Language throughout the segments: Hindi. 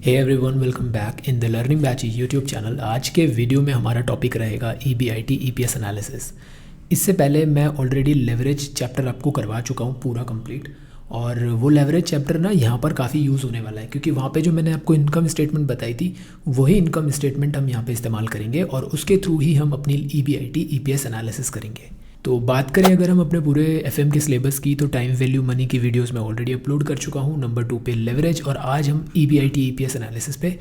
Hey everyone, welcome back in the learning batch YouTube channel. आज के वीडियो में हमारा टॉपिक रहेगा EBIT EPS एनालिसिस। इससे पहले मैं ऑलरेडी लेवरेज चैप्टर आपको करवा चुका हूँ पूरा कंप्लीट, और वो लेवरेज चैप्टर ना यहाँ पर काफ़ी यूज़ होने वाला है, क्योंकि वहाँ पे जो मैंने आपको इनकम स्टेटमेंट बताई थी वही इनकम स्टेटमेंट हम यहाँ पे इस्तेमाल करेंगे, और उसके थ्रू ही हम अपनी EBIT EPS एनालिसिस करेंगे। तो बात करें अगर हम अपने पूरे FM के सिलेबस की, तो टाइम वैल्यू मनी की वीडियोस मैं ऑलरेडी अपलोड कर चुका हूँ। नंबर 2 पे लेवरेज, और आज हम EBIT EPS एनालिसिस पे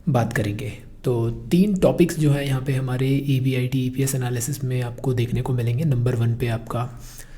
बात करेंगे। तो 3 टॉपिक्स जो है यहाँ पे हमारे EBIT EPS एनालिसिस में आपको देखने को मिलेंगे। नंबर 1 पे आपका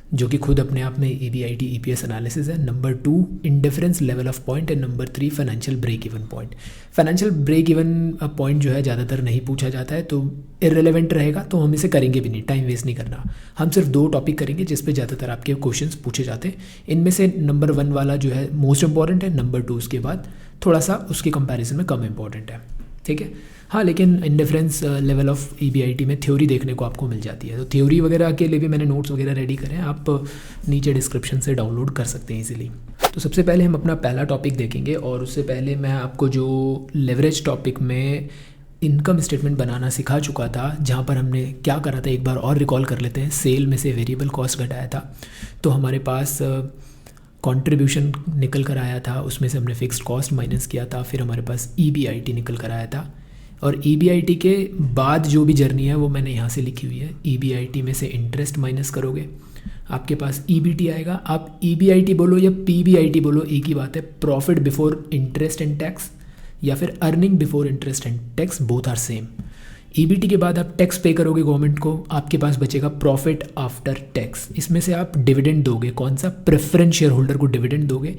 जो कि खुद अपने आप में EBIT EPS एनालिसिस है। Number 2 indifference level of point, and number 3 financial break even point. Financial break even point जो है ज़्यादातर नहीं पूछा जाता है, तो इररिलेवेंट रहेगा, तो हम इसे करेंगे भी नहीं, टाइम वेस्ट नहीं करना। हम सिर्फ 2 टॉपिक करेंगे जिस पे ज़्यादातर आपके क्वेश्चंस पूछे जाते हैं। इनमें से नंबर 1 वाला जो है मोस्ट इंपॉर्टेंट है, नंबर 2 उसके बाद थोड़ा सा उसके कंपैरिजन में कम इंपॉर्टेंट है, ठीक है। हाँ, लेकिन इंडिफरेंस लेवल ऑफ EBIT में थ्योरी देखने को आपको मिल जाती है, तो थ्योरी वगैरह के लिए भी मैंने नोट्स वगैरह रेडी करे हैं, आप नीचे डिस्क्रिप्शन से डाउनलोड कर सकते हैं इजीली। तो सबसे पहले हम अपना पहला टॉपिक देखेंगे, और उससे पहले मैं आपको जो लेवरेज टॉपिक में इनकम स्टेटमेंट बनाना सिखा चुका था, जहाँ पर हमने क्या करा था एक बार और रिकॉल कर लेते हैं। सेल में से वेरिएबल कॉस्ट घटाया था, तो हमारे पास कंट्रीब्यूशन निकल कर आया था, उसमें से हमने फिक्स्ड कॉस्ट माइनस किया था, फिर हमारे पास EBIT निकल कर आया था। और EBIT के बाद जो भी जर्नी है वो मैंने यहाँ से लिखी हुई है। EBIT में से इंटरेस्ट माइनस करोगे, आपके पास EBT आएगा। आप EBIT बोलो या PBIT बोलो, एक ही बात है। Profit before interest and tax या फिर earning before interest and tax, both are same. EBT के बाद आप टैक्स पे करोगे गवर्नमेंट को, आपके पास बचेगा प्रॉफिट आफ्टर टैक्स। इसमें से आप डिविडेंड दोगे, कौन सा? प्रेफरेंस शेयर होल्डर को डिविडेंड दोगे।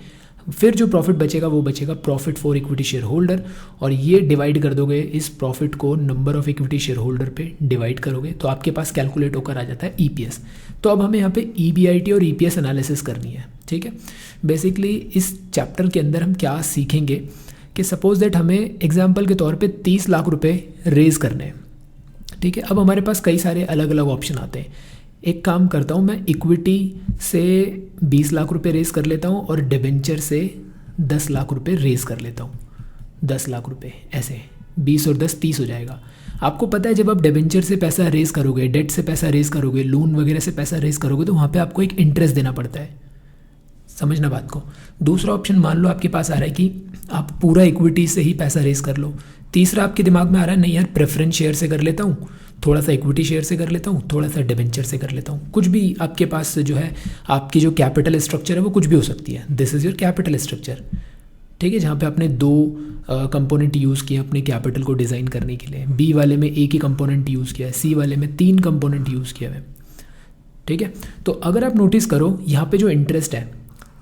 फिर जो प्रॉफिट बचेगा वो बचेगा profit for equity share holder, और ये डिवाइड कर दोगे, इस प्रॉफिट को number of equity share holder पे डिवाइड करोगे, तो आपके पास कैलकुलेट होकर आ जाता है EPS। तो अब हमें यहाँ पे EBIT और EPS एनालिसिस करनी है, ठीक है। बेसिकली इस चैप्टर के अंदर हम क्या सीखेंगे कि सपोज दैट हमें एग्जाम्पल के तौर पे 30 लाख रुपए रेज करने हैं, ठीक है। अब हमारे पास कई सारे अलग अलग ऑप्शन आते हैं। एक काम करता हूँ, मैं इक्विटी से 20 लाख रुपए रेज कर लेता हूँ, और डिबेंचर से 10 लाख रुपए रेज कर लेता हूँ। 10 लाख रुपए, ऐसे 20 और 10 30 हो जाएगा। आपको पता है जब आप डिबेंचर से पैसा रेज करोगे, डेट से पैसा रेज करोगे, लोन वगैरह से पैसा रेज करोगे, तो वहाँ पे आपको एक इंटरेस्ट देना पड़ता है, समझना बात को। दूसरा ऑप्शन मान लो आपके पास आ रहा है कि आप पूरा इक्विटी से ही पैसा रेज कर लो। तीसरा आपके दिमाग में आ रहा है, नहीं यार प्रेफरेंस शेयर से कर लेता हूँ, थोड़ा सा इक्विटी शेयर से कर लेता हूँ, थोड़ा सा डिबेंचर से कर लेता हूँ। कुछ भी आपके पास जो है, आपकी जो कैपिटल स्ट्रक्चर है वो कुछ भी हो सकती है। This is your capital structure, ठीक है, जहाँ पे आपने 2 कंपोनेंट यूज़ किए अपने कैपिटल को डिज़ाइन करने के लिए। B वाले में एक ही कंपोनेंट यूज़ किया है, C वाले में 3 कंपोनेंट यूज़ किया है, ठीक है। तो अगर आप नोटिस करो यहाँ पे जो इंटरेस्ट है,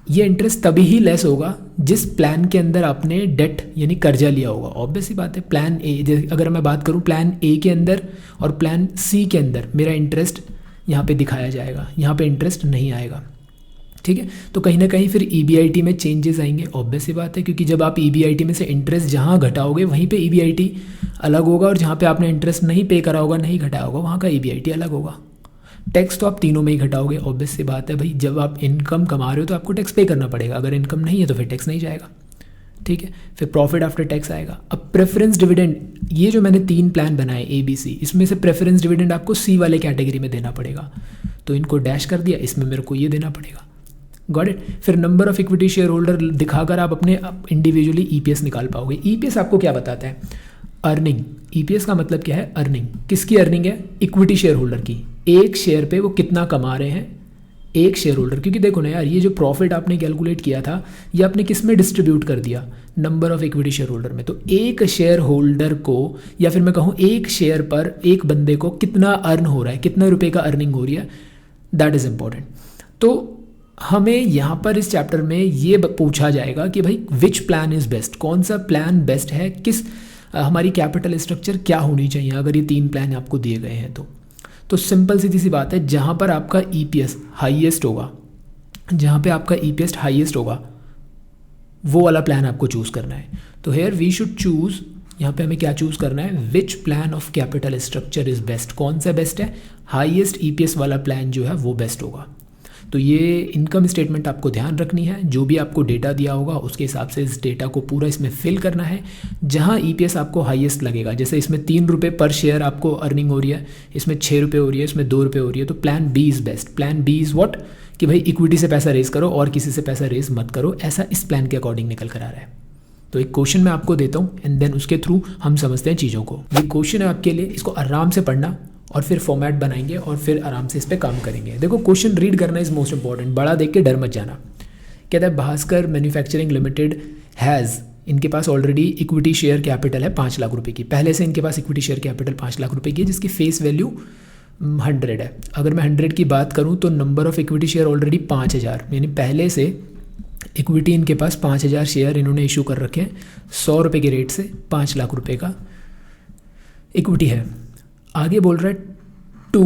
ये इंटरेस्ट तभी ही लेस होगा जिस प्लान के अंदर आपने डेट यानी कर्जा लिया होगा। ऑब्वियस ही बात है। प्लान ए, अगर मैं बात करूँ प्लान A के अंदर और प्लान C के अंदर, मेरा इंटरेस्ट यहाँ पे दिखाया जाएगा, यहाँ पे इंटरेस्ट नहीं आएगा, ठीक है। तो कहीं ना कहीं फिर EBIT में चेंजेस आएंगे, ऑब्वियस ही बात है, क्योंकि जब आप EBIT में से इंटरेस्ट जहाँ घटाओगे वहीं पे EBIT अलग होगा, और जहाँ पे आपने इंटरेस्ट नहीं पे करा होगा, नहीं घटाया होगा, वहाँ का EBIT अलग होगा। टैक्स तो आप तीनों में ही घटाओगे, ऑब्वियस सी बात है भाई। जब आप इनकम कमा रहे हो तो आपको टैक्स पे करना पड़ेगा, अगर इनकम नहीं है तो फिर टैक्स नहीं जाएगा, ठीक है। फिर प्रॉफिट आफ्टर टैक्स आएगा। अब प्रेफरेंस डिविडेंड, ये जो मैंने 3 प्लान बनाए ABC, इसमें से प्रेफरेंस डिविडेंड आपको C वाले कैटेगरी में देना पड़ेगा, तो इनको डैश कर दिया, इसमें मेरे को ये देना पड़ेगा। Got it. फिर number of equity share holder दिखाकर आप अपने इंडिविजुअली EPS निकाल पाओगे। EPS आपको क्या बताता है? अर्निंग। EPS का मतलब क्या है? अर्निंग। किसकी अर्निंग है? इक्विटी शेयर होल्डर की। एक शेयर पे वो कितना कमा रहे हैं, एक शेयर होल्डर। क्योंकि देखो ना यार, ये जो प्रॉफिट आपने कैलकुलेट किया था, ये आपने किस में डिस्ट्रीब्यूट कर दिया? Number of equity share holder में। तो एक शेयर होल्डर को, या फिर मैं कहूँ एक शेयर पर एक बंदे को कितना अर्न हो रहा है, कितना रुपए का अर्निंग हो रही है, दैट इज इंपॉर्टेंट। तो हमें यहाँ पर इस चैप्टर में ये पूछा जाएगा कि भाई विच प्लान इज बेस्ट, कौन सा प्लान बेस्ट है, किस हमारी कैपिटल स्ट्रक्चर क्या होनी चाहिए अगर ये 3 प्लान आपको दिए गए हैं। तो सिंपल सीधी सी बात है, जहाँ पर आपका EPS हाईएस्ट होगा, जहाँ पे आपका EPS हाईएस्ट होगा, वो वाला प्लान आपको चूज़ करना है। तो हेयर वी शुड चूज़, यहाँ पे हमें क्या चूज़ करना है? विच plan of capital structure is best, कौन सा बेस्ट है? हाईएस्ट EPS वाला प्लान जो है वो बेस्ट होगा। तो ये इनकम स्टेटमेंट आपको ध्यान रखनी है, जो भी आपको डेटा दिया होगा उसके हिसाब से इस डेटा को पूरा इसमें फिल करना है। जहाँ ईपीएस आपको हाईएस्ट लगेगा, जैसे इसमें 3 रुपये पर शेयर आपको अर्निंग हो रही है, इसमें 6 रुपये हो रही है, इसमें 2 रुपये हो रही है, तो plan B is best. Plan B is what, कि भाई इक्विटी से पैसा रेज करो और किसी से पैसा रेज मत करो, ऐसा इस प्लान के अकॉर्डिंग निकल कर आ रहा है। तो एक क्वेश्चन मैं आपको देता हूँ एंड देन उसके थ्रू हम समझते हैं चीज़ों को। ये क्वेश्चन है आपके लिए, इसको आराम से पढ़ना और फिर फॉर्मेट बनाएंगे और फिर आराम से इस पर काम करेंगे। देखो क्वेश्चन रीड करना इज मोस्ट इंपॉर्टेंट, बड़ा देख के डर मत जाना। कहता है भास्कर मैन्युफैक्चरिंग लिमिटेड हैज़, इनके पास ऑलरेडी इक्विटी शेयर कैपिटल है 5 लाख रुपए की, पहले से इनके पास इक्विटी शेयर कैपिटल 5 लाख रुपए की है, जिसकी फेस वैल्यू 100 है। अगर मैं 100 की बात करूं तो number of equity share already 5000, यानी पहले से इक्विटी इनके पास 5000 शेयर इन्होंने इशू कर रखे हैं। 100 रुपये के रेट से 5 लाख रुपए का इक्विटी है। आगे बोल रहा है to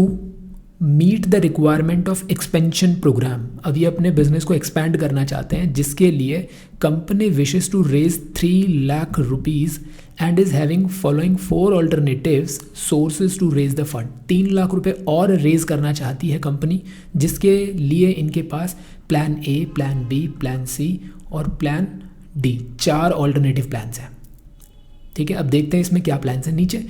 meet the requirement of expansion program, अब ये अपने बिजनेस को एक्सपैंड करना चाहते हैं, जिसके लिए company wishes to raise 3 lakh rupees and is having following 4 alternatives sources to raise the fund. 3 lakh रुपए और रेज करना चाहती है कंपनी, जिसके लिए इनके पास plan A, plan B, plan C और प्लान डी, 4 ऑल्टरनेटिव प्लान्स हैं। ठीक है, अब देखते हैं इसमें क्या प्लान्स हैं। नीचे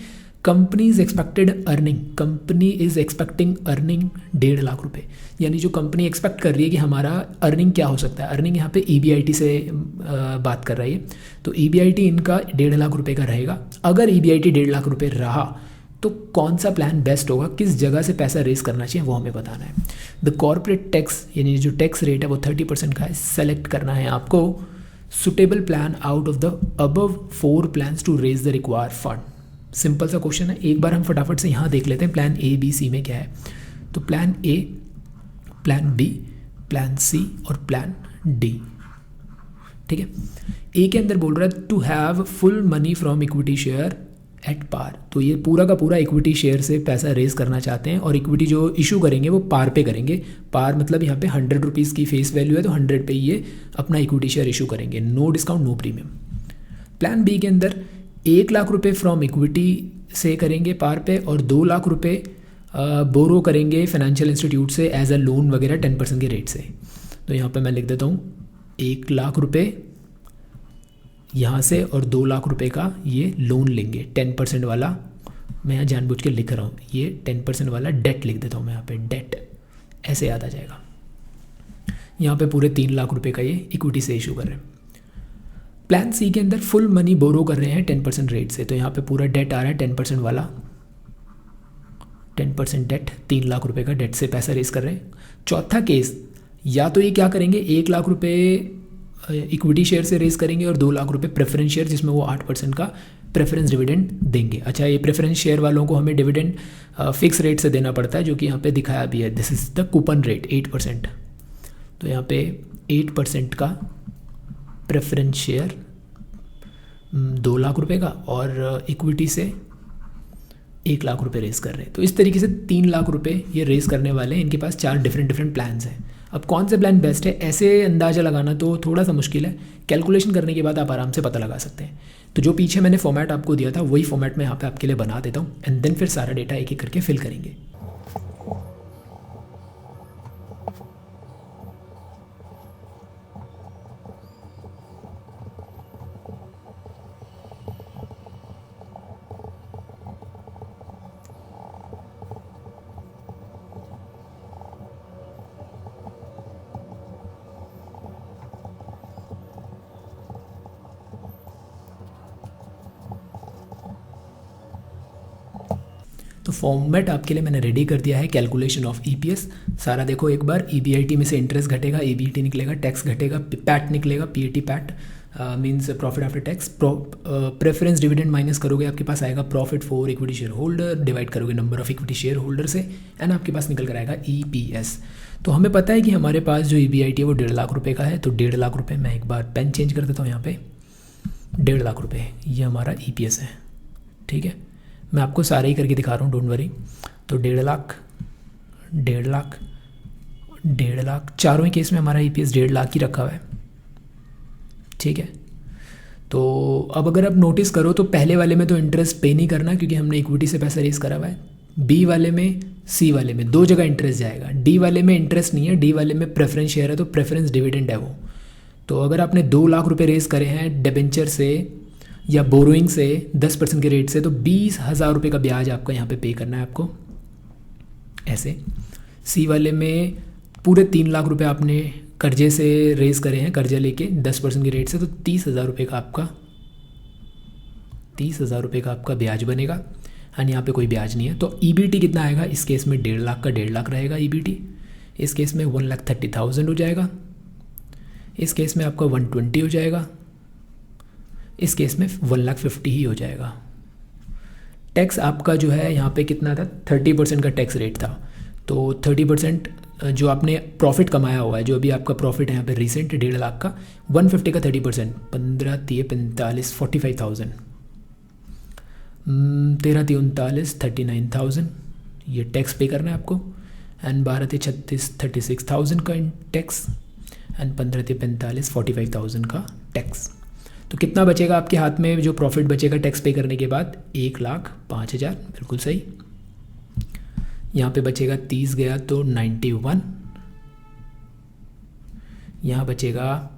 company is expected earning, company is expecting earning 1.5 lakh रुपए, यानी जो कंपनी एक्सपेक्ट कर रही है कि हमारा अर्निंग क्या हो सकता है। अर्निंग यहाँ पे ईबीआईटी से बात कर रही है, तो ईबीआईटी इनका 1.5 लाख रुपए का रहेगा। अगर ईबीआईटी 1.5 लाख रुपए रहा तो कौन सा प्लान बेस्ट होगा, किस जगह से पैसा रेज करना चाहिए, वो हमें बताना है। द कॉर्पोरेट टैक्स, यानी जो टैक्स रेट है वो 30% का है, सेलेक्ट करना है आपको suitable plan out of the above 4 plans to raise the required fund. Simple सा क्वेश्चन है, एक बार हम फटाफट से यहाँ देख लेते हैं प्लान ए बी सी में क्या है। तो plan A, plan B, plan C और प्लान डी। ठीक है, ए के अंदर बोल रहा है to have full money from equity share at par, तो ये पूरा का पूरा इक्विटी शेयर से पैसा रेज करना चाहते हैं और इक्विटी जो इशू करेंगे वो पार पे करेंगे। पार मतलब यहाँ पे 100 रुपीज़ की फेस वैल्यू है, तो 100 पे ये अपना इक्विटी शेयर इशू करेंगे, no discount no premium. Plan B के अंदर 1 लाख रुपए फ्रॉम इक्विटी से करेंगे पार पे और 2 लाख रुपए बोरो करेंगे फाइनेंशियल इंस्टीट्यूट से एज अ लोन वगैरह 10% के रेट से। तो यहाँ पे मैं लिख देता हूँ 1 लाख रुपए यहाँ से और 2 लाख रुपए का ये लोन लेंगे 10% वाला। मैं यहाँ जानबूझ के लिख रहा हूँ, ये 10% वाला डेट लिख देता हूँ मैं यहाँ पे, डेट ऐसे याद आ जाएगा। यहाँ पे पूरे 3 लाख रुपए का ये इक्विटी से इशू कर रहे हैं। प्लान सी के अंदर फुल मनी बोरो कर रहे हैं 10% रेट से, तो यहाँ पे पूरा डेट आ रहा है 10% वाला, 10% डेट, 3 लाख रुपए का डेट से पैसा रेज कर रहे हैं। चौथा केस, या तो ये क्या करेंगे 1 लाख रुपए इक्विटी शेयर से रेज करेंगे और 2 लाख रुपए प्रेफरेंस शेयर, जिसमें वो 8% का प्रेफरेंस डिविडेंड देंगे। अच्छा, ये प्रेफरेंस शेयर वालों को हमें डिविडेंड फिक्स रेट से देना पड़ता है, जो कि यहाँ पे दिखाया भी है, this is the coupon rate 8%। तो यहाँ पे 8% का प्रेफरेंस शेयर 2 लाख रुपए का और इक्विटी से 1 लाख रुपए रेज कर रहे हैं। तो इस तरीके से 3 लाख रुपए ये रेज करने वाले हैं। इनके पास 4 डिफरेंट प्लान्स हैं। अब कौन से प्लान बेस्ट है ऐसे अंदाज़ा लगाना तो थोड़ा सा मुश्किल है, कैलकुलेशन करने के बाद आप आराम से पता लगा सकते हैं। तो जो पीछे मैंने फॉर्मेट आपको दिया था वही फॉर्मेट मैं यहाँ पे आपके लिए बना देता हूँ एंड देन फिर सारा डेटा एक एक करके फिल करेंगे। तो फॉर्मेट आपके लिए मैंने रेडी कर दिया है, कैलकुलेशन ऑफ ईपीएस। सारा देखो एक बार, ईबीआईटी में से इंटरेस्ट घटेगा, ईबीटी निकलेगा, टैक्स घटेगा, पैट निकलेगा, PAT PAT means profit after tax, preference dividend minus करोगे आपके पास आएगा profit for equity share holder, divide करोगे number of equity share holder से एंड आपके पास निकल कर आएगा ईपीएस। तो हमें पता है कि हमारे पास जो ईबीआईटी है वो 1.5 लाख रुपये का है, तो 1.5 लाख रुपये, मैं एक बार पेन चेंज कर देता हूँ यहाँ पे, 1.5 लाख रुपये ये हमारा ईपीएस है। ठीक है, मैं आपको सारे ही करके दिखा रहा हूँ, डोंट वरी। तो 1.5 लाख, 1.5 लाख, 1.5 लाख, चारों ही केस में हमारा ईपीएस 1.5 लाख ही रखा हुआ है। ठीक है, तो अब अगर आप नोटिस करो तो पहले वाले में तो इंटरेस्ट पे नहीं करना क्योंकि हमने इक्विटी से पैसा रेज करा हुआ है। बी वाले में, सी वाले में, दो जगह इंटरेस्ट जाएगा। डी वाले में इंटरेस्ट नहीं है, डी वाले में प्रेफरेंस शेयर है, तो प्रेफरेंस डिविडेंड है वो। तो अगर आपने 2 लाख रुपए रेज करे हैं डिबेंचर से या बोरोइंग से 10% के रेट से, तो 20,000 रुपये का ब्याज आपका यहाँ पे पे करना है आपको ऐसे। सी वाले में पूरे 3 लाख रुपए आपने कर्जे से रेज करे हैं, कर्जा लेके 10% के रेट से, तो 30,000 रुपये का आपका 30,000 रुपये का आपका ब्याज बनेगा। एंड यहाँ पे कोई ब्याज नहीं है। तो ईबीटी कितना आएगा इस केस में? 1.5 लाख का 1.5 लाख रहेगा ईबीटी। इस केस में 1,30,000 हो जाएगा। इस केस में आपका 120 हो जाएगा। इस केस में 1,50,000 ही हो जाएगा। टैक्स आपका जो है यहाँ पे कितना था? 30% का टैक्स रेट था। तो 30% जो आपने प्रॉफिट कमाया हुआ है, जो अभी आपका प्रॉफिट है यहाँ पे रिसेंट 1.5 लाख का, 150 का 30%, 15 3 45 45,000, 13 3 39 39,000 ये टैक्स पे करना है आपको। एंड 12 3 36 36,000 का टैक्स, एंड 15 3 45 45,000 का टैक्स। तो कितना बचेगा आपके हाथ में जो प्रॉफिट बचेगा टैक्स पे करने के बाद? 1,05,000, बिल्कुल सही। यहाँ पे बचेगा 30 गया तो 91, यहाँ बचेगा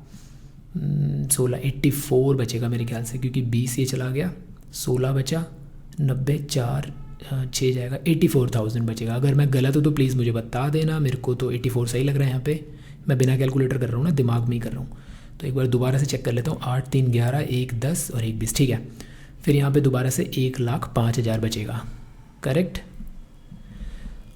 16 84 बचेगा मेरे ख्याल से, क्योंकि 20 ये चला गया, 16 बचा, 90 4 6 जाएगा, 84,000 बचेगा। अगर मैं गलत हूँ तो प्लीज़ मुझे बता देना, मेरे को तो 84 सही लग रहा है यहाँ पे। मैं बिना कैलकुलेटर कर रहा हूँ ना, दिमाग में ही कर रहा हूँ। तो एक बार दोबारा से चेक कर लेता हूँ। 8 3 11 1 10 और 1 20, ठीक है। फिर यहाँ पे दोबारा से 1,05,000 बचेगा, करेक्ट।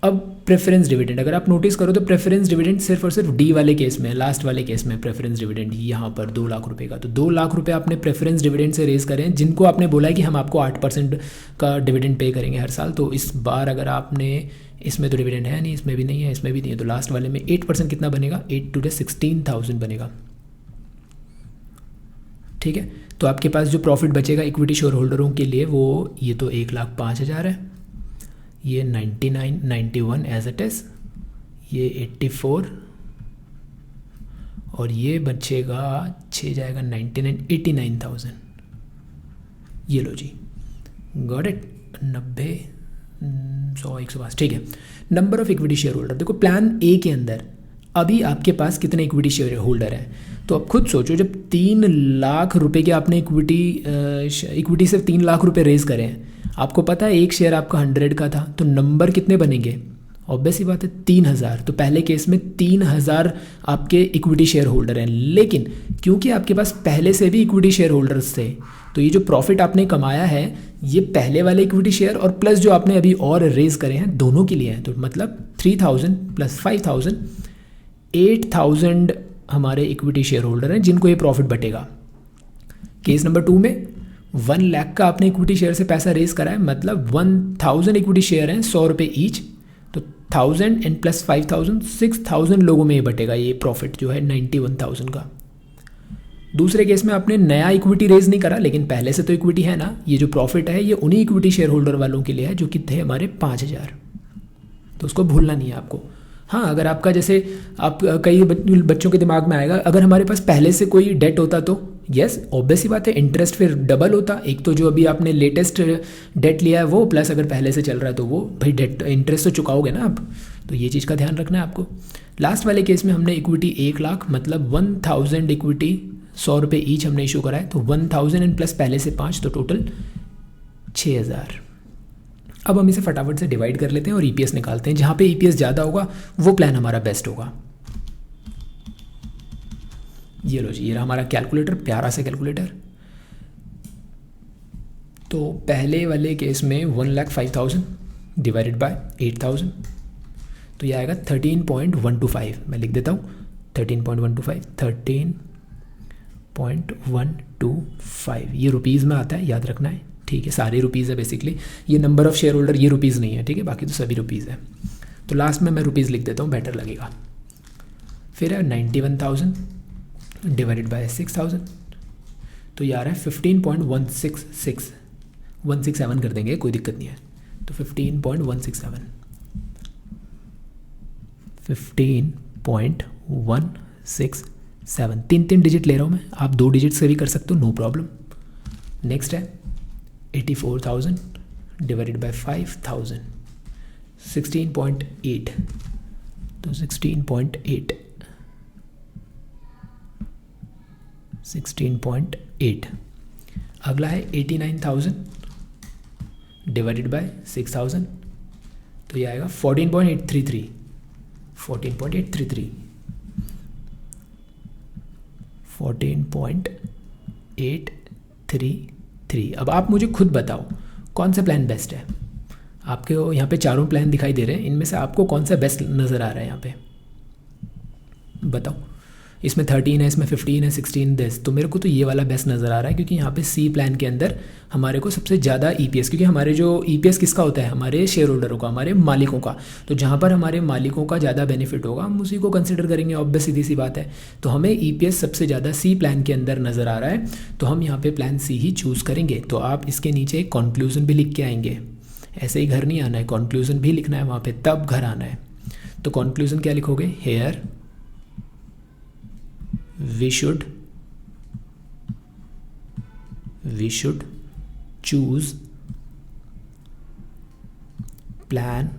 अब प्रेफरेंस डिविडेंड अगर आप नोटिस करो तो प्रेफरेंस डिविडेंड सिर्फ और सिर्फ डी वाले केस में, लास्ट वाले केस में प्रेफरेंस डिविडेंड यहाँ पर 2 लाख रुपए का। तो 2 लाख रुपए आपने प्रेफरेंस डिविडेंड से रेज करें, जिनको आपने बोला है कि हम आपको 8% का डिविडेंड पे करेंगे हर साल। तो इस बार अगर आपने, इसमें तो डिविडेंड है नहीं, इसमें भी नहीं है, इसमें भी नहीं है, तो लास्ट वाले में 8% कितना बनेगा? 8 टू 16,000 बनेगा, ठीक है। तो आपके पास जो प्रॉफिट बचेगा इक्विटी शेयर होल्डरों के लिए वो ये तो 1,05,000 है, ये 99 91 एज इट इज, ये 84 और ये बचेगा 6 जाएगा 99 89,000। ये लो जी, गॉट इट। 90 100 105, ठीक है। Number of equity share holder, देखो प्लान ए के अंदर अभी आपके पास कितने इक्विटी शेयर होल्डर हैं? तो अब खुद सोचो, जब 3 लाख रुपए के आपने इक्विटी से 3 लाख रुपए रेज करें हैं, आपको पता है एक शेयर आपका 100 का था, तो नंबर कितने बनेंगे? ऑब्वियस ही बात है 3,000। तो पहले केस में 3,000 आपके इक्विटी शेयर होल्डर हैं, लेकिन क्योंकि आपके पास पहले से भी इक्विटी शेयर होल्डर्स थे, तो ये जो प्रॉफिट आपने कमाया है ये पहले वाले इक्विटी शेयर और प्लस जो आपने अभी और रेज करे हैं दोनों के लिए हैं। तो मतलब 3,000 प्लस 5,000 8,000 हमारे इक्विटी शेयर होल्डर हैं जिनको ये प्रॉफिट बटेगा। केस नंबर 2 में 1 लाख का आपने इक्विटी शेयर से पैसा रेज करा है, मतलब 1,000 इक्विटी शेयर हैं, 100 रुपये ईच, तो 1,000 एंड प्लस 5,000 6,000 लोगों में ये बटेगा ये प्रॉफिट जो है 91,000 का। दूसरे केस में आपने नया इक्विटी रेज नहीं करा, लेकिन पहले से तो इक्विटी है ना, ये जो प्रॉफिट है ये उन्हीं इक्विटी शेयर होल्डर वालों के लिए है जो कि थे हमारे 5,000, तो उसको भूलना नहीं है आपको। हाँ, अगर आपका जैसे आप कई बच्चों के दिमाग में आएगा, अगर हमारे पास पहले से कोई डेट होता तो यस ऑब्वियस ही बात है इंटरेस्ट फिर डबल होता। एक तो जो अभी आपने लेटेस्ट डेट लिया है वो, प्लस अगर पहले से चल रहा है तो वो भाई डेट इंटरेस्ट तो चुकाओगे ना आप, तो ये चीज़ का ध्यान रखना है आपको। लास्ट वाले केस में हमने इक्विटी 1 लाख मतलब 1,000 इक्विटी 100 रुपये ईच हमने इशू करा है, तो 1,000 एंड प्लस पहले से 5 तो टोटल 6,000। अब हम इसे फटाफट से डिवाइड कर लेते हैं और ईपीएस निकालते हैं। जहाँ पे ईपीएस ज़्यादा होगा वो प्लान हमारा बेस्ट होगा। ये लो जी, ये रहा हमारा कैलकुलेटर, प्यारा सा कैलकुलेटर। तो पहले वाले केस में 1,05,000 डिवाइडेड बाय 8,000, तो ये आएगा 13.125। मैं लिख देता हूँ 13.125, 13.125 ये रुपीज़ में आता है, याद रखना है, ठीक है। सारे रुपीज़ है बेसिकली, ये नंबर ऑफ शेयर होल्डर ये रुपीज़ नहीं है, ठीक है, बाकी तो सभी रुपीज़ है। तो लास्ट में मैं रुपीज़ लिख देता हूँ, बेटर लगेगा। फिर है 91,000 डिवाइडेड बाय 6,000, तो ये आ रहा है 15.166 167 कर देंगे, कोई दिक्कत नहीं है। तो 15.167 15.167 3 डिजिट ले रहा हूँ मैं, आप 2 डिजिट से भी कर सकते हो, नो प्रॉब्लम। नेक्स्ट है 84,000 डिवाइडेड बाय 5,000, 16.8, तो 16.8 अगला है 89,000 डिवाइडेड बाय 6,000, तो ये आएगा 14.833 14.833। अब आप मुझे खुद बताओ कौन सा प्लान बेस्ट है। आपके यहाँ पे चारों प्लान दिखाई दे रहे हैं, इनमें से आपको कौन सा बेस्ट नज़र आ रहा है यहाँ पे बताओ। इसमें 13 है, इसमें 15 है, 16 10, तो मेरे को तो ये वाला बेस्ट नज़र आ रहा है, क्योंकि यहाँ पे सी प्लान के अंदर हमारे को सबसे ज़्यादा ईपीएस, क्योंकि हमारे जो ईपीएस किसका होता है, हमारे शेयर होल्डरों का, हमारे मालिकों का, तो जहाँ पर हमारे मालिकों का ज़्यादा बेनिफिट होगा हम उसी को कंसिडर करेंगे, ऑब्वियस सीधी सी बात है। तो हमें ईपीएस सबसे ज़्यादा सी प्लान के अंदर नज़र आ रहा है, तो हम यहाँ पर प्लान सी ही चूज़ करेंगे। तो आप इसके नीचे एक कॉन्क्लूज़न भी लिख के आएंगे, ऐसे ही घर नहीं आना है, कॉन्क्लूज़न भी लिखना है वहाँ पे, तब घर आना है। तो कॉन्क्लूज़न क्या लिखोगे, hair we should choose plan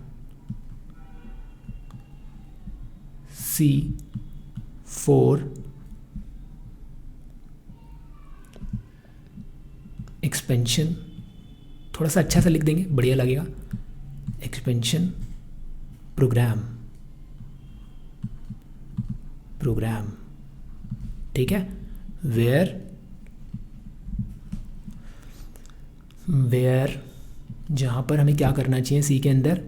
C for expansion, थोड़ा सा अच्छा सा लिख देंगे, बढ़िया लगेगा, एक्सपेंशन प्रोग्राम, ठीक है। वेयर जहाँ पर हमें क्या करना चाहिए सी के अंदर,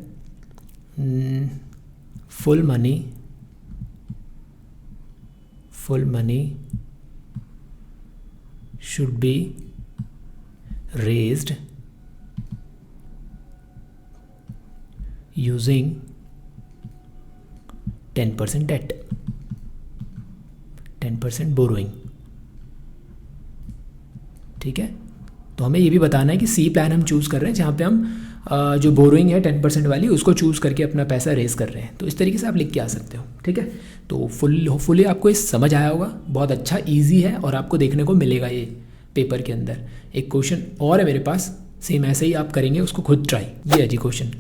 full money should be raised using 10% debt, 10% borrowing, ठीक है। तो हमें ये भी बताना है कि सी प्लान हम चूज़ कर रहे हैं जहाँ पे हम जो बोरोइंग है 10% वाली उसको चूज़ करके अपना पैसा रेज कर रहे हैं। तो इस तरीके से आप लिख के आ सकते हो, ठीक है। तो होपफुली आपको ये समझ आया होगा, बहुत अच्छा ईजी है और आपको देखने को मिलेगा ये पेपर के अंदर। एक क्वेश्चन और है मेरे पास, सेम ऐसे ही आप करेंगे, उसको खुद ट्राई। ये है जी क्वेश्चन,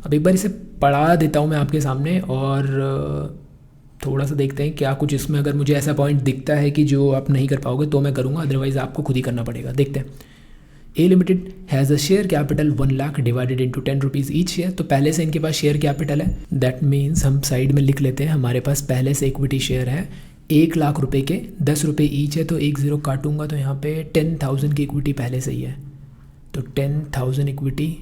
अब एक बार इसे पढ़ा देता हूँ मैं आपके सामने और थोड़ा सा देखते हैं क्या कुछ इसमें, अगर मुझे ऐसा पॉइंट दिखता है कि जो आप नहीं कर पाओगे तो मैं करूँगा, अदरवाइज़ आपको खुद ही करना पड़ेगा। देखते हैं। A limited has a share capital 1 lakh divided into 10 rupees each share. तो पहले से इनके पास शेयर कैपिटल है, दैट मीन्स हम साइड में लिख लेते हैं, हमारे पास पहले से इक्विटी शेयर है 1 लाख रुपए के, 10 रुपये ईच है, तो 1 0 काटूंगा तो यहाँ पे 10,000 की इक्विटी पहले से ही है, तो 10,000 इक्विटी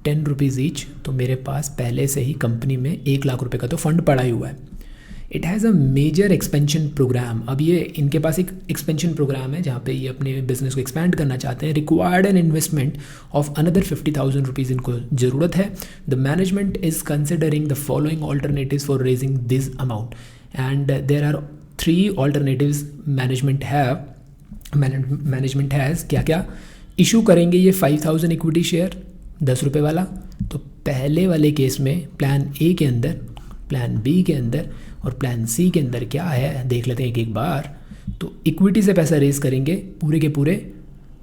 10 रुपीज़ ईच, तो मेरे पास पहले से ही कंपनी में 1 लाख रुपए का तो फंड पड़ा ही हुआ है। It has a major expansion program, अब ये इनके पास एक एक्सपेंशन प्रोग्राम है जहाँ पे ये अपने बिजनेस को एक्सपैंड करना चाहते हैं। Required an investment of another 50,000 rupees इनको ज़रूरत है। The management is considering the following alternatives for raising this amount and there are 3 alternatives management has. क्या क्या इशू करेंगे ये 5,000 इक्विटी शेयर 10 रुपये वाला। तो पहले वाले केस में प्लान ए के अंदर, प्लान बी के अंदर और प्लान सी के अंदर क्या है देख लेते हैं एक बार। तो इक्विटी से पैसा रेज करेंगे पूरे के पूरे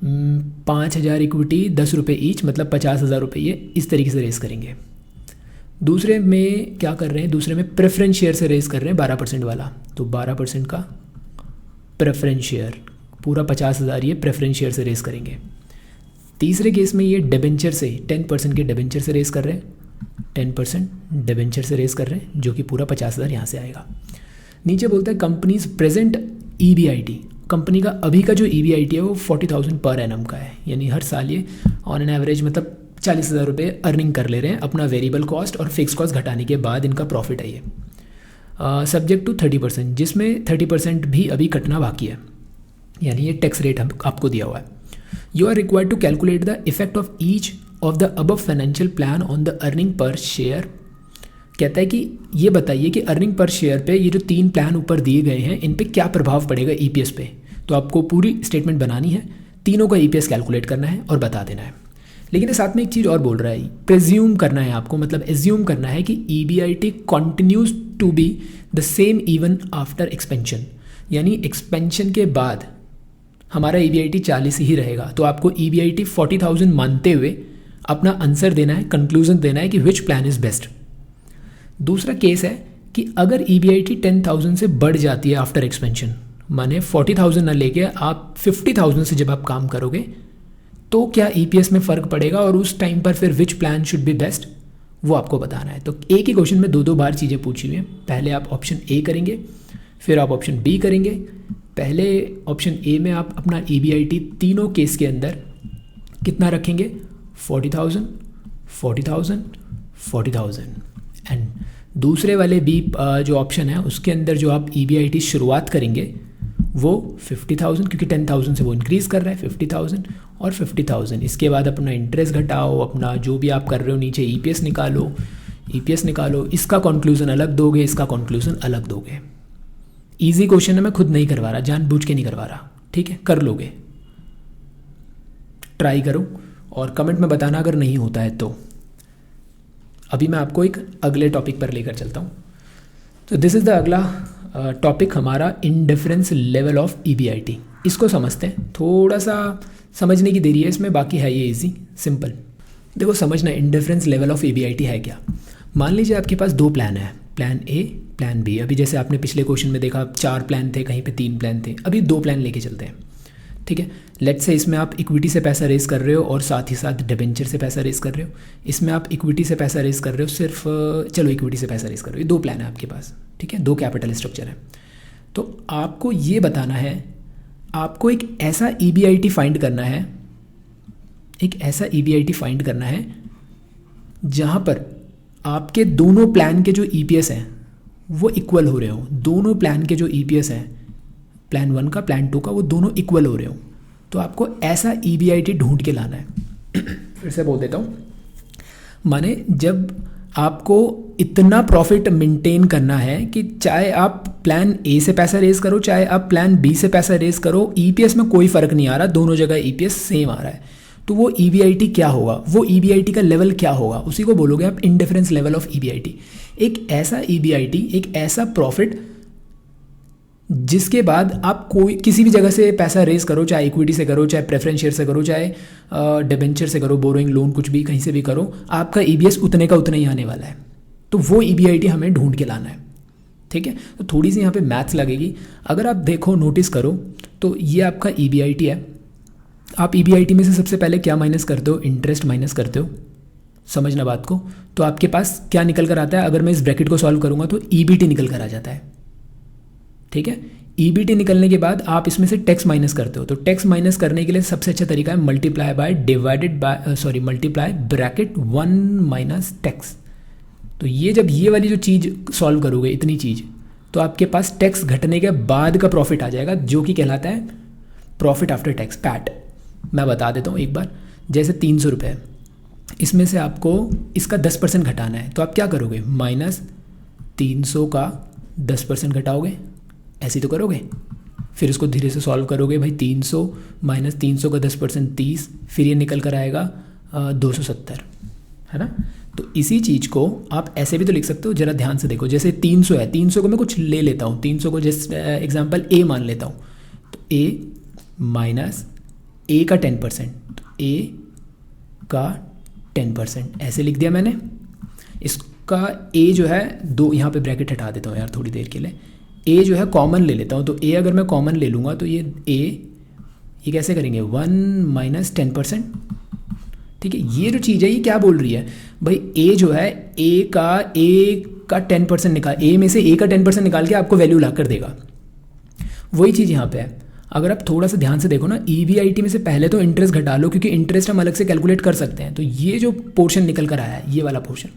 5,000 इक्विटी 10 रुपये ईच, मतलब 50,000 रुपये ये इस तरीके से रेज करेंगे। दूसरे में क्या कर रहे हैं, दूसरे में प्रेफरेंस शेयर से रेज कर रहे हैं 12% वाला, तो 12% का प्रेफरेंस शेयर, पूरा 50,000 ये प्रेफरेंस शेयर से रेज करेंगे। तीसरे केस में ये डिबेंचर से 10% के डिबेंचर से रेज कर रहे हैं, 10% डिबेंचर से रेज कर रहे हैं, जो कि पूरा 50,000 यहाँ से आएगा। नीचे बोलता है कंपनीज प्रेजेंट EBIT, कंपनी का अभी का जो EBIT है वो 40,000 पर एनम का है, यानी हर साल ये ऑन एन एवरेज मतलब 40,000 रुपये अर्निंग कर ले रहे हैं अपना वेरिएबल कॉस्ट और फिक्स कॉस्ट घटाने के बाद इनका प्रॉफिट है ये। सब्जेक्ट टू 30%, जिसमें 30% भी अभी कटना बाकी है, यानी ये टैक्स रेट आपको दिया हुआ है। You are required to calculate the effect of each of the above financial plan on the earning per share. कहता है कि ये बताइए कि अर्निंग पर शेयर पे ये जो 3 प्लान ऊपर दिए गए हैं इन पे क्या प्रभाव पड़ेगा EPS पे। तो आपको पूरी स्टेटमेंट बनानी है, तीनों का EPS कैलकुलेट करना है और बता देना है। लेकिन साथ में एक चीज़ और बोल रहा है, प्रेज्यूम करना है आपको, मतलब एज्यूम करना है कि EBIT continues to be the same even after expansion, यानी एक्सपेंशन के बाद हमारा EBIT 40 ही रहेगा। तो आपको EBIT 40,000 मानते हुए अपना आंसर देना है, कंक्लूजन देना है कि विच प्लान इज़ बेस्ट। दूसरा केस है कि अगर EBIT 10,000 से बढ़ जाती है आफ्टर एक्सपेंशन, माने 40,000 ना लेके आप 50,000 से जब आप काम करोगे, तो क्या EPS में फ़र्क पड़ेगा और उस टाइम पर फिर विच प्लान शुड बी बेस्ट, वो आपको बताना है। तो एक ही क्वेश्चन में दो बार चीज़ें पूछी हुई हैं। पहले आप ऑप्शन ए करेंगे, फिर आप ऑप्शन बी करेंगे। पहले ऑप्शन ए में आप अपना EBIT तीनों केस के अंदर कितना रखेंगे, 40,000, 40,000, 40,000। एंड दूसरे वाले बी जो ऑप्शन है उसके अंदर जो आप EBIT शुरुआत करेंगे वो 50,000, क्योंकि 10,000 से वो इंक्रीज़ कर रहा है, 50,000 और 50,000। इसके बाद अपना इंटरेस्ट घटाओ, अपना जो भी आप कर रहे हो नीचे EPS निकालो। इसका कंक्लूजन अलग दोगे, इसका कंक्लूजन अलग दोगे। इजी क्वेश्चन है, मैं खुद नहीं करवा रहा, जानबूझ के नहीं करवा रहा, ठीक है, कर लोगे। ट्राई करो और कमेंट में बताना अगर नहीं होता है तो। अभी मैं आपको एक अगले टॉपिक पर लेकर चलता हूँ। तो दिस इज़ द अगला टॉपिक हमारा, इंडिफरेंस लेवल ऑफ EBIT। इसको समझते हैं, थोड़ा सा समझने की देरी है इसमें, बाकी है ये इजी सिंपल। देखो समझना, इंडिफरेंस लेवल ऑफ EBIT है क्या। मान लीजिए आपके पास दो प्लान है, प्लान ए, प्लान बी। अभी जैसे आपने पिछले क्वेश्चन में देखा 4 प्लान थे, कहीं पे 3 प्लान थे, अभी 2 प्लान लेके चलते हैं, ठीक है। लेट्स से इसमें आप इक्विटी से पैसा रेस कर रहे हो और साथ ही साथ डिबेंचर से पैसा रेस कर रहे हो। इसमें आप इक्विटी से पैसा रेस कर रहे हो, सिर्फ चलो इक्विटी से पैसा रेस कर रहे हो। ये 2 प्लान है आपके पास, ठीक है, 2 कैपिटल स्ट्रक्चर है। तो आपको ये बताना है, आपको एक ऐसा EBIT फाइंड करना है, एक ऐसा EBIT फाइंड करना है जहाँ पर आपके दोनों प्लान के जो EPS हैं वो इक्वल हो रहे हो। दोनों प्लान के जो EPS हैं, प्लान 1 का, प्लान 2 का, वो दोनों इक्वल हो रहे हो। तो आपको ऐसा EBIT ढूंढ के लाना है। फिर से बोल देता हूँ, माने जब आपको इतना प्रॉफिट मेंटेन करना है कि चाहे आप प्लान ए से पैसा रेज करो, चाहे आप प्लान बी से पैसा रेज करो, EPS में कोई फ़र्क नहीं आ रहा, दोनों जगह EPS सेम आ रहा है। तो वो EBIT क्या होगा, वो EBIT का लेवल क्या होगा, उसी को बोलोगे आप इंडिफरेंस लेवल ऑफ EBIT। एक ऐसा EBIT, एक ऐसा प्रॉफिट जिसके बाद आप कोई किसी भी जगह से पैसा रेज करो, चाहे इक्विटी से करो, चाहे प्रेफरेंस शेयर से करो, चाहे डिबेंचर से करो, बोरोइंग लोन, कुछ भी कहीं से भी करो, आपका EPS उतने का उतना ही आने वाला है। तो वो EBIT हमें ढूंढ के लाना है, ठीक है। तो थोड़ी सी यहाँ पे मैथ्स लगेगी। अगर आप देखो, नोटिस करो, तो ये आपका EBIT है। आप EBIT में से सबसे पहले क्या माइनस करते हो, इंटरेस्ट माइनस करते हो, समझना बात को। तो आपके पास क्या निकल कर आता है, अगर मैं इस ब्रैकेट को सॉल्व करूँगा तो EBT निकल कर आ जाता है, ठीक है। EBT निकलने के बाद आप इसमें से टैक्स माइनस करते हो। तो टैक्स माइनस करने के लिए सबसे अच्छा तरीका है मल्टीप्लाई ब्रैकेट 1 माइनस टैक्स। तो ये जब ये वाली जो चीज़ सॉल्व करोगे, इतनी चीज़, तो आपके पास टैक्स घटने के बाद का प्रॉफिट आ जाएगा, जो कि कहलाता है प्रॉफिट आफ्टर टैक्स, पैट। मैं बता देता हूँ एक बार, जैसे 300 रुपये, इसमें से आपको इसका 10% घटाना है। तो आप क्या करोगे, माइनस 300 का 10% घटाओगे, ऐसे तो करोगे। फिर इसको धीरे से सॉल्व करोगे, भाई 300 माइनस 300 का 10% 30, फिर ये निकल कर आएगा 270, है ना। तो इसी चीज़ को आप ऐसे भी तो लिख सकते हो, जरा ध्यान से देखो। जैसे 300 है, 300 को मैं कुछ ले लेता हूँ, 300 को जैसे एग्जांपल A मान लेता हूँ। तो A माइनस A का 10%, तो A का 10% ऐसे लिख दिया मैंने। इसका A जो है, दो यहाँ पे ब्रैकेट हटा देता हूँ यार थोड़ी देर के लिए। A जो है कॉमन ले लेता हूँ, तो A अगर मैं कॉमन ले लूँगा तो ये A, ये कैसे करेंगे, 1 माइनस 10%, ठीक है। ये जो चीज़ है ये क्या बोल रही है भाई, A जो है A का 10% निकाल, A में से A का 10% निकाल के आपको वैल्यू ला कर देगा। वही चीज़ यहाँ पे है। अगर आप थोड़ा सा ध्यान से देखो ना, EBIT में से पहले तो इंटरेस्ट घटा लो, क्योंकि इंटरेस्ट हम अलग से कैलकुलेट कर सकते हैं। तो ये जो पोर्शन निकल कर आया है, ये वाला पोर्शन,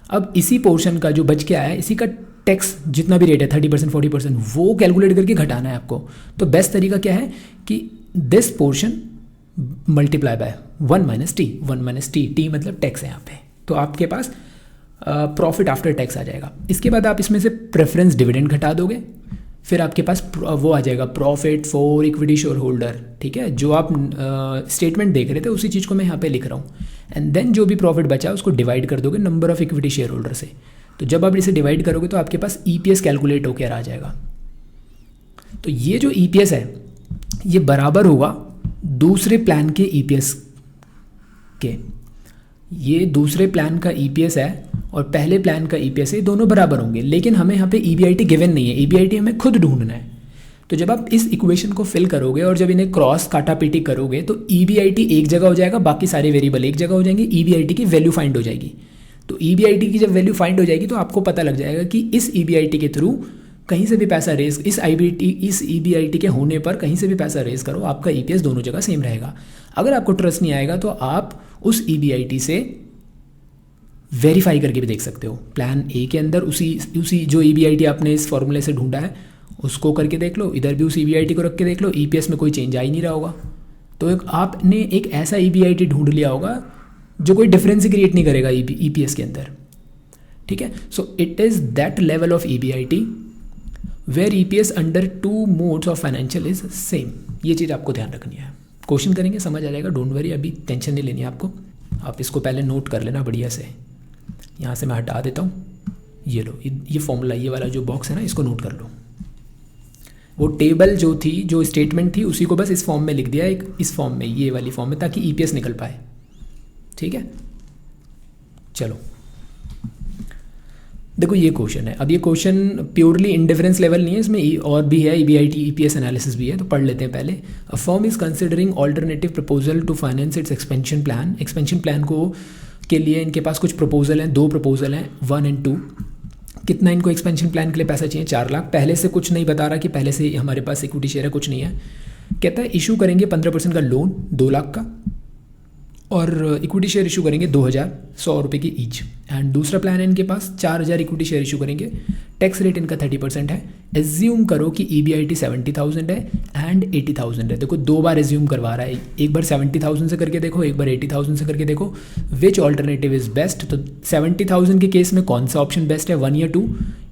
अब इसी पोर्शन का जो बच के आया है, इसी का टैक्स जितना भी रेट है 30% 40%, वो कैलकुलेट करके घटाना है आपको। तो बेस्ट तरीका क्या है कि this portion multiply by 1 minus T, T मतलब टैक्स है यहाँ पे। तो आपके पास प्रॉफिट आफ्टर टैक्स आ जाएगा। इसके बाद आप इसमें से प्रेफरेंस डिविडेंड घटा दोगे, फिर आपके पास वो आ जाएगा profit for equity share holder, ठीक है। जो आप स्टेटमेंट देख रहे थे उसी चीज़ को मैं यहाँ पे लिख रहा हूँ। एंड देन जो भी प्रॉफिट बचा उसको डिवाइड कर दोगे number of equity share holder से। तो जब आप इसे डिवाइड करोगे तो आपके पास EPS कैलकुलेट होकर आ जाएगा। तो ये जो EPS है ये बराबर होगा दूसरे प्लान के EPS के। ये दूसरे प्लान का EPS है और पहले प्लान का ईपीएस है, दोनों बराबर होंगे, लेकिन हमें यहाँ पे ईबीआईटी गिवन नहीं है, ईबीआईटी हमें खुद ढूंढना है। तो जब आप इस इक्वेशन को फिल करोगे और जब इन्हें क्रॉस काटापीटी करोगे तो ईबीआईटी एक जगह हो जाएगा, बाकी सारे वेरिएबल एक जगह हो जाएंगे, ईबीआईटी की वैल्यू फाइंड हो जाएगी। तो ईबीआईटी की जब वैल्यू फाइंड हो जाएगी तो आपको पता लग जाएगा कि इस ईबीआईटी के थ्रू कहीं से भी पैसा रेज, इस ईबीआईटी के होने पर कहीं से भी पैसा रेज करो, आपका ईपीएस दोनों जगह सेम रहेगा। अगर आपको ट्रस्ट नहीं आएगा तो आप उस ईबीआईटी से वेरीफाई करके भी देख सकते हो। प्लान ए के अंदर उसी जो ईबीआईटी आपने इस फॉर्मूले से ढूंढा है उसको करके देख लो, इधर भी उस ईबीआईटी को रख के देख लो, ईपीएस में कोई चेंज आ ही नहीं रहा होगा। तो आपने एक ऐसा ईबीआईटी ढूंढ लिया होगा जो कोई डिफरेंस ही क्रिएट नहीं करेगा ईपीएस के अंदर, ठीक है। So it is that level of EBIT where EPS under two modes of financial is same. ये चीज़ आपको ध्यान रखनी है। क्वेश्चन करेंगे समझ आ जाएगा, डोंट वरी, अभी टेंशन नहीं लेनी है आपको। आप इसको पहले नोट कर लेना बढ़िया से। यहाँ से मैं हटा देता हूँ, ये लो, ये फॉर्मूला, ये वाला जो बॉक्स है ना, इसको नोट कर लो। वो टेबल जो थी, जो स्टेटमेंट थी, उसी को बस इस फॉर्म में लिख दिया, एक इस फॉर्म में, ये वाली फॉर्म में, ताकि ईपीएस निकल पाए, ठीक है। चलो देखो ये क्वेश्चन है। अब ये क्वेश्चन प्योरली इंडिफरेंस लेवल नहीं है, इसमें और भी है, ईबीआईटी ईपीएस एनालिसिस भी है, तो पढ़ लेते हैं पहले। A firm is considering alternative proposal to finance its expansion plan. Expansion plan को के लिए इनके पास कुछ प्रपोजल हैं, 2 प्रपोजल हैं, 1 और 2। कितना इनको एक्सपेंशन प्लान के लिए पैसा चाहिए? 4 लाख। पहले से कुछ नहीं बता रहा कि पहले से हमारे पास इक्विटी शेयर है, कुछ नहीं है। कहता है इशू करेंगे 15% का लोन 2 लाख का, और इक्विटी शेयर इशू करेंगे 2,100 रुपये की ईच। एंड दूसरा प्लान है इनके पास 4,000 इक्विटी शेयर इशू करेंगे। टैक्स रेट इनका 30% है। एज्यूम करो कि ईबीआईटी 70,000 है एंड 80,000 है। देखो 2 बार एज्यूम करवा रहा है, एक बार 70,000 से करके देखो, एक बार 80,000 से करके देखो, विच ऑल्टरनेटिव इज बेस्ट। तो 70,000 के केस में कौन सा ऑप्शन बेस्ट है, 1 या 2।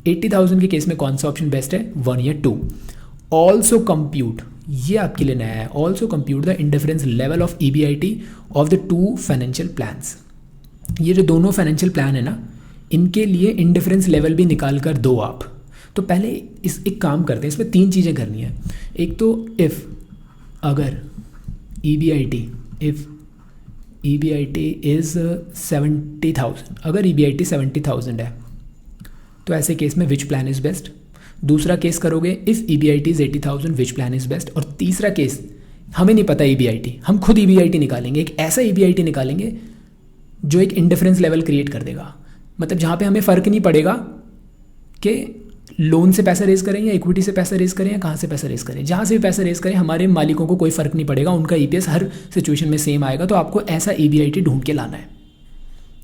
80,000 के केस में कौन सा ऑप्शन बेस्ट है, 1 या 2। ऑल्सो कंप्यूट, ये आपके लिए नया है, also compute the indifference level of EBIT of the 2 financial plans. ये जो दोनों फाइनेंशियल प्लान है ना, इनके लिए इंडिफरेंस लेवल भी निकाल कर दो आप। तो पहले एक काम करते हैं, इसमें 3 चीज़ें करनी है। एक तो इफ़, अगर ईबीआईटी, इफ़ ईबीआईटी इज़ 70,000, अगर ईबीआईटी 70,000 है तो ऐसे केस में विच प्लान इज़ बेस्ट। दूसरा केस करोगे if EBIT is 80,000 which plan is best. और तीसरा केस, हमें नहीं पता ईबीआईटी, हम खुद ईबीआईटी निकालेंगे, एक ऐसा ईबीआईटी निकालेंगे जो एक इंडिफरेंस लेवल क्रिएट कर देगा। मतलब जहाँ पे हमें फ़र्क नहीं पड़ेगा कि लोन से पैसा रेज करें या इक्विटी से पैसा रेज करें या कहाँ से पैसा रेज करें, जहाँ से भी पैसा रेज करें हमारे मालिकों को कोई फ़र्क नहीं पड़ेगा, उनका ईपीएस हर सिचुएशन में सेम आएगा। तो आपको ऐसा ईबीआईटी ढूंढ के लाना है,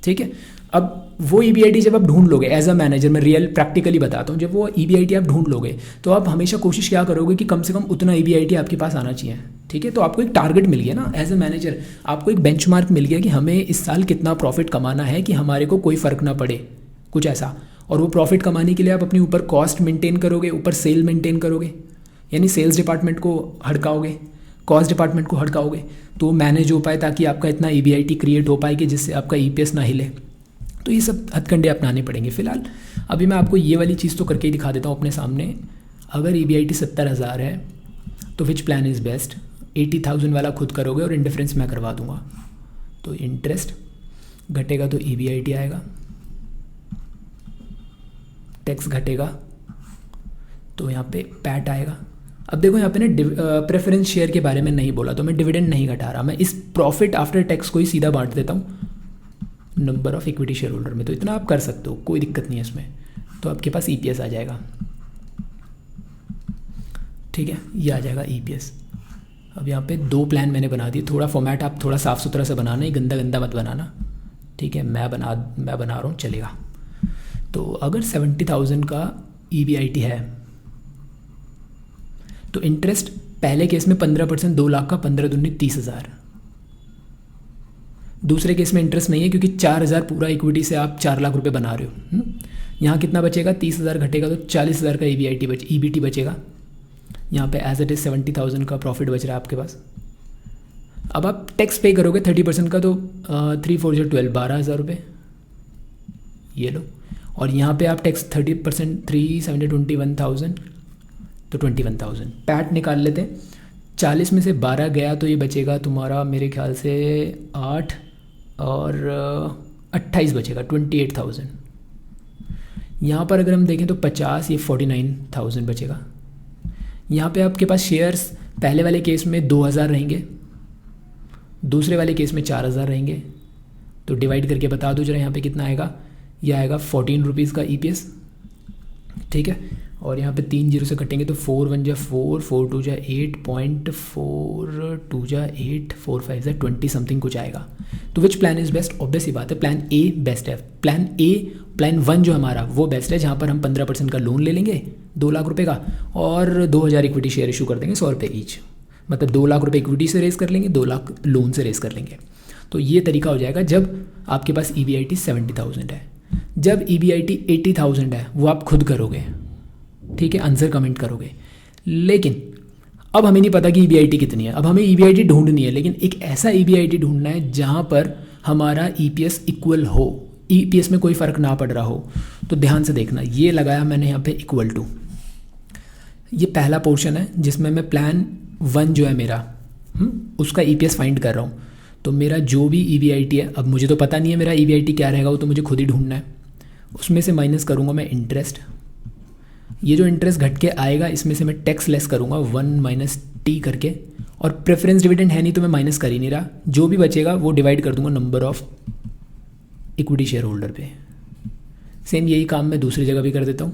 ठीक है। अब वो ईबीआईटी जब आप ढूंढ लोगे, एज अ मैनेजर मैं रियल प्रैक्टिकली बताता हूँ, जब वो ईबीआईटी आप ढूंढ लोगे तो आप हमेशा कोशिश क्या करोगे कि कम से कम उतना ईबीआईटी आपके पास आना चाहिए, ठीक है। तो आपको एक टारगेट मिल गया ना, एज अ मैनेजर आपको एक बेंचमार्क मिल गया कि हमें इस साल कितना प्रॉफिट कमाना है कि हमारे को कोई फ़र्क ना पड़े, कुछ ऐसा। और वो प्रॉफिट कमाने के लिए आप अपने ऊपर कॉस्ट मेंटेन करोगे, ऊपर सेल मेंटेन करोगे, यानी सेल्स डिपार्टमेंट को हड़काओगे, कॉस्ट डिपार्टमेंट को हड़काओगे, तो मैनेज हो पाए ताकि आपका इतना ईबीआईटी क्रिएट हो पाए कि जिससे आपका ईपीएस ना हिले। तो ये सब हथकंडे अपनाने पड़ेंगे। फिलहाल अभी मैं आपको ये वाली चीज़ तो करके ही दिखा देता हूँ अपने सामने। अगर ईबीआईटी 70,000 है तो विच प्लान इज़ बेस्ट। 80,000 वाला खुद करोगे और इंडिफरेंस मैं करवा दूंगा। तो इंटरेस्ट घटेगा तो ईबीआईटी आएगा, टैक्स घटेगा तो यहाँ पे पैट आएगा। अब देखो यहाँ पे ना प्रेफरेंस शेयर के बारे में नहीं बोला, तो मैं डिविडेंड नहीं घटा रहा, मैं इस प्रॉफिट आफ्टर टैक्स को ही सीधा बांट देता हूँ number of equity share holder में। तो इतना आप कर सकते हो, कोई दिक्कत नहीं है इसमें। तो आपके पास ईपीएस आ जाएगा, ठीक है, ये आ जाएगा ईपीएस। अब यहाँ पे 2 प्लान मैंने बना दिए। थोड़ा फॉर्मेट आप थोड़ा साफ़ सुथरा से बनाना, ही गंदा गंदा मत बनाना, ठीक है। मैं बना रहा हूँ, चलेगा। तो अगर 70,000 का ईबीआईटी है तो इंटरेस्ट पहले केस में 15%, 2 लाख का, 15 दूनी 30,000। दूसरे केस में इंटरेस्ट नहीं है क्योंकि 4,000 पूरा इक्विटी से आप 4 लाख रुपए बना रहे हो। यहाँ कितना बचेगा, 30,000 घटेगा तो 40,000 का ईबीटी बचेगा। यहाँ पे एज इट इज़ 70,000 का प्रॉफिट बच रहा है आपके पास। अब आप टैक्स पे करोगे 30% का, तो 3 4 12, 12,000 रुपये, ये लो। और यहाँ पे आप टैक्स 30%, 3 7 21,000, तो 21,000। पैट निकाल लेते हैं। 40 में से 12 गया तो ये बचेगा तुम्हारा मेरे ख्याल से 8 और 28 बचेगा, 28,000। यहाँ पर अगर हम देखें तो 50, ये 49,000 बचेगा। यहाँ पे आपके पास शेयर्स पहले वाले केस में 2,000 रहेंगे, दूसरे वाले केस में 4,000 रहेंगे। तो डिवाइड करके बता दो जरा यहाँ पे कितना आएगा। यह आएगा 14 रुपीज़ का EPS, ठीक है। और यहाँ पे 3 जीरो से कटेंगे तो 4 1 जा 4, 4 2 जा 8, 0.4 जा 8, 4 5 जा 20 समथिंग कुछ आएगा। तो which plan is best? Obvious ही बात है, प्लान ए बेस्ट है। प्लान 1 जो हमारा वो बेस्ट है, जहाँ पर हम 15% का लोन ले लेंगे 2 लाख रुपए का, और 2,000 इक्विटी शेयर इशू कर देंगे 100 रुपये ईच। मतलब 2 लाख रुपए इक्विटी से रेस कर लेंगे, 2 लाख लोन से रेस कर लेंगे। तो ये तरीका हो जाएगा जब आपके पास EBIT 70,000 है। जब EBIT 80,000 है वो आप खुद करोगे, ठीक है, आंसर कमेंट करोगे। लेकिन अब हमें नहीं पता कि EBIT कितनी है, अब हमें EBIT ढूंढनी है, लेकिन एक ऐसा EBIT ढूंढना है जहाँ पर हमारा EPS इक्वल हो, EPS में कोई फ़र्क ना पड़ रहा हो। तो ध्यान से देखना, ये लगाया मैंने यहाँ पे इक्वल टू। ये पहला पोर्शन है जिसमें मैं प्लान 1 जो है मेरा उसका EPS फाइंड कर रहा हूँ। तो मेरा जो भी EBIT है, अब मुझे तो पता नहीं है मेरा EBIT क्या रहेगा, वो तो मुझे खुद ही ढूंढना है। उसमें से माइनस करूँगा मैं इंटरेस्ट। ये जो इंटरेस्ट घट के आएगा इसमें से मैं टैक्स लेस करूँगा 1 - T करके, और प्रेफरेंस डिविडेंड है नहीं तो मैं माइनस कर ही नहीं रहा। जो भी बचेगा वो डिवाइड कर दूंगा number of equity share holder पे। सेम यही काम मैं दूसरी जगह भी कर देता हूँ।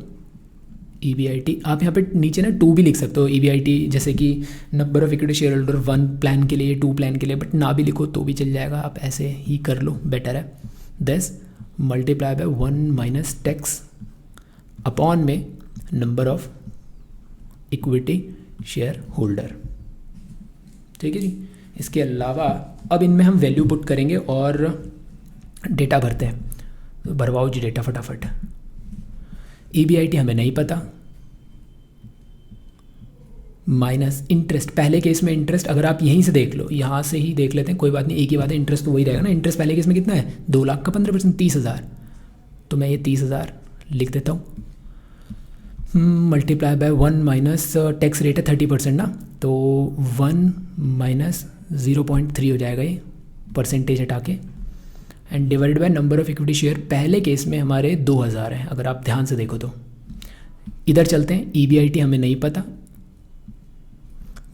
EBIT आप यहाँ पे नीचे ना 2 भी लिख सकते हो EBIT, जैसे कि number of equity share holder 1 plan के लिए, 2 प्लान के लिए, बट ना भी लिखो तो भी चल जाएगा, आप ऐसे ही कर लो, बेटर है। 10 मल्टीप्लाई बाय 1 - टैक्स अपॉन में number of equity share holder, ठीक है जी। इसके अलावा अब इनमें हम वैल्यू पुट करेंगे और डेटा भरते हैं। तो भरवाओ जी डेटा फटाफट। EBIT हमें नहीं पता, माइनस इंटरेस्ट, पहले केस में इंटरेस्ट अगर आप यहीं से देख लो, यहाँ से ही देख लेते हैं, कोई बात नहीं, एक ही बात है, इंटरेस्ट तो वही रहेगा ना। इंटरेस्ट पहले केस में कितना है? 2 लाख का 15%, 30,000। तो मैं ये 30,000 लिख देता हूँ। मल्टीप्लाई बाय 1 - टैक्स रेट है 30% ना, तो 1 - 0.3 हो जाएगा ये परसेंटेज हटा के, and divide by number of equity share. पहले केस में हमारे 2,000 हैं, अगर आप ध्यान से देखो तो। इधर चलते हैं, EBIT हमें नहीं पता,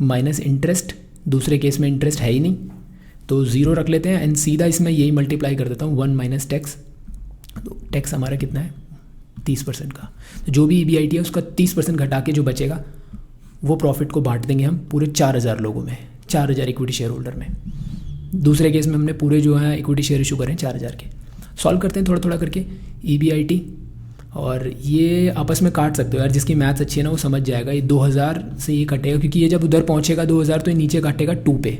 माइनस इंटरेस्ट, दूसरे केस में इंटरेस्ट है ही नहीं तो 0 रख लेते हैं, एंड सीधा इसमें यही मल्टीप्लाई कर देता हूँ 1 - टैक्स। तो टैक्स हमारा कितना है? 30% का। तो जो भी EBIT है उसका 30% घटा के जो बचेगा वो प्रॉफिट को बांट देंगे हम पूरे 4,000 लोगों में, 4,000 इक्विटी शेयर होल्डर में। दूसरे केस में हमने पूरे जो है इक्विटी शेयर इशू करें 4,000 के। सॉल्व करते हैं थोड़ा थोड़ा करके EBIT, और ये आपस में काट सकते हो यार, जिसकी मैथ्स अच्छी है ना वो समझ जाएगा। ये 2,000 से ये कटेगा, क्योंकि ये जब उधर पहुँचेगा 2,000 तो ये नीचे काटेगा 2 पे।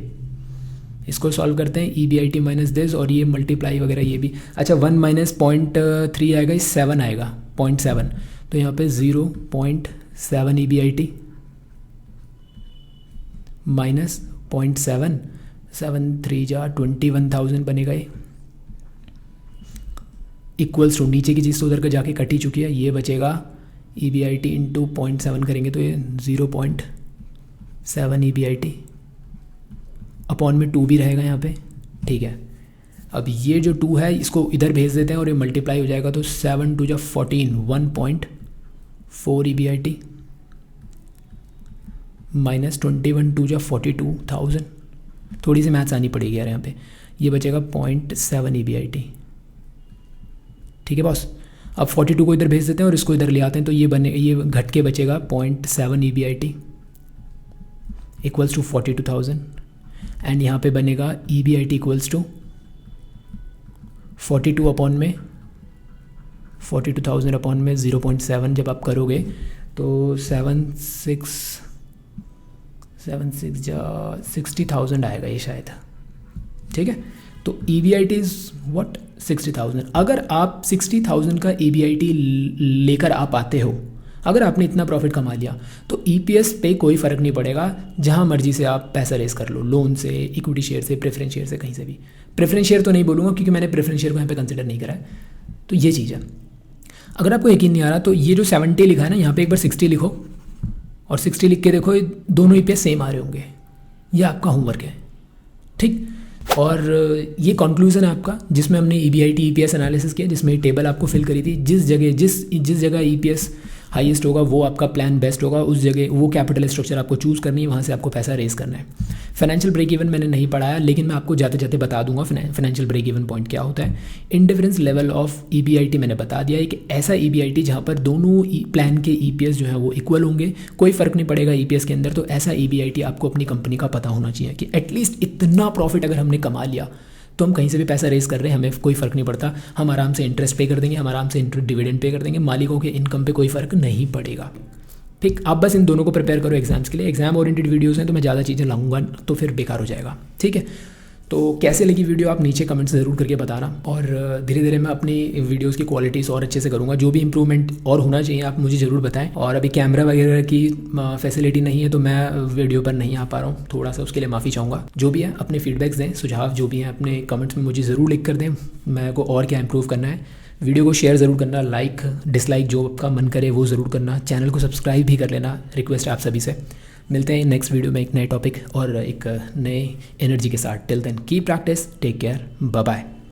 इसको सॉल्व करते हैं, EBIT माइनस दिस, और ये मल्टीप्लाई वगैरह ये भी। अच्छा 1 - 0.3 आएगा, 7 आएगा 0.7, तो यहाँ पे 0.7 EBIT माइनस 0.7, 7 3 जा 21,000 बनेगा ये, इक्वल्स टू, नीचे की चीज़ तो उधर का जाके कट ही चुकी है, ये बचेगा EBIT इंटू 0.7 करेंगे तो ये 0.7 EBIT अपॉन में 2 भी रहेगा यहाँ पे, ठीक है। अब ये जो 2 है इसको इधर भेज देते हैं और ये मल्टीप्लाई हो जाएगा, तो 7 2 जा 14, 1.4 EBIT माइनस 21 2 जा 42,000। थोड़ी सी मैथ्स आनी पड़ेगी यार यहाँ पे। ये बचेगा 0.7 EBIT, ठीक है बॉस। अब 42 को इधर भेज देते हैं और इसको इधर ले आते हैं, तो ये घट के बचेगा 0.7 EBIT इक्वल्स टू 42,000, एंड यहाँ पे बनेगा EBIT इक्वल्स टू 42 अपॉन में 42,000 अपॉन में 0.7 जब आप करोगे तो 7 6 जा 60,000 आएगा ये शायद, ठीक है। तो EBIT इज़ व्हाट 60,000। अगर आप 60,000 का EBIT लेकर आप आते हो, अगर आपने इतना प्रॉफिट कमा लिया तो EPS पे कोई फ़र्क नहीं पड़ेगा, जहाँ मर्जी से आप पैसा रेस कर लो, लोन से, इक्विटी शेयर से, प्रेफरेंस शेयर से, कहीं से भी। प्रेफरेंस शेयर तो नहीं बोलूँगा क्योंकि मैंने प्रेफरेंस शेयर को यहाँ पे कंसिडर नहीं करा है। तो ये चीज़ है। अगर आपको यकीन नहीं आ रहा तो ये जो 70 लिखा है ना, यहाँ पे एक बार 60 लिखो और 60 लिख के देखो, दोनों EPS सेम आ रहे होंगे। ये आपका होमवर्क है, ठीक। और ये कंक्लूजन है आपका, जिसमें हमने EBIT EPS एनालिसिस किया, जिसमें टेबल आपको फिल करी थी। जिस जगह EPS हाईएस्ट होगा वो आपका प्लान बेस्ट होगा, उस जगह वो कैपिटल स्ट्रक्चर आपको चूज़ करनी है, वहाँ से आपको पैसा रेस करना है। फाइनेंशियल ब्रेक इवन मैंने नहीं पढ़ाया, लेकिन मैं आपको जाते जाते बता दूंगा फाइनेंशियल ब्रेक इवन पॉइंट क्या होता है। इंडिफरेंस लेवल ऑफ EBIT मैंने बता दिया, एक ऐसा EBIT जहाँ पर दोनों प्लान के EPS जो है वो इक्वल होंगे, कोई फ़र्क नहीं पड़ेगा EPS के अंदर। तो ऐसा EBIT आपको अपनी कंपनी का पता होना चाहिए कि एटलीस्ट इतना प्रॉफिट अगर हमने कमा लिया तो हम कहीं से भी पैसा रेस कर रहे हैं, हमें कोई फ़र्क नहीं पड़ता, हम आराम से इंटरेस्ट पे कर देंगे, हम आराम से डिविडेंड पे कर देंगे, मालिकों के इनकम पे कोई फ़र्क नहीं पड़ेगा। ठीक, आप बस इन दोनों को प्रिपेयर करो एग्जाम्स के लिए। एग्जाम ओरिएंटेड वीडियोस हैं तो मैं ज़्यादा चीज़ें लाऊंगा तो फिर बेकार हो जाएगा। ठीक है, तो कैसे लगी वीडियो आप नीचे कमेंट्स ज़रूर करके बताना, और धीरे धीरे मैं अपनी वीडियोस की क्वालिटीज़ और अच्छे से करूँगा। जो भी इंप्रूवमेंट और होना चाहिए आप मुझे ज़रूर बताएं। और अभी कैमरा वगैरह की फैसिलिटी नहीं है तो मैं वीडियो पर नहीं आ पा रहा हूँ, थोड़ा सा उसके लिए माफ़ी चाहूँगा। जो भी है अपने फीडबैक्स दें, सुझाव जो भी हैं अपने कमेंट्स में मुझे ज़रूर लिख कर दें, मेरे को और क्या इंप्रूव करना है। वीडियो को शेयर ज़रूर करना, लाइक डिसलाइक जो आपका मन करे वो ज़रूर करना, चैनल को सब्सक्राइब भी कर लेना, रिक्वेस्ट है आप सभी से। मिलते हैं नेक्स्ट वीडियो में एक नए टॉपिक और एक नए एनर्जी के साथ। Till then keep practice, take care, bye bye.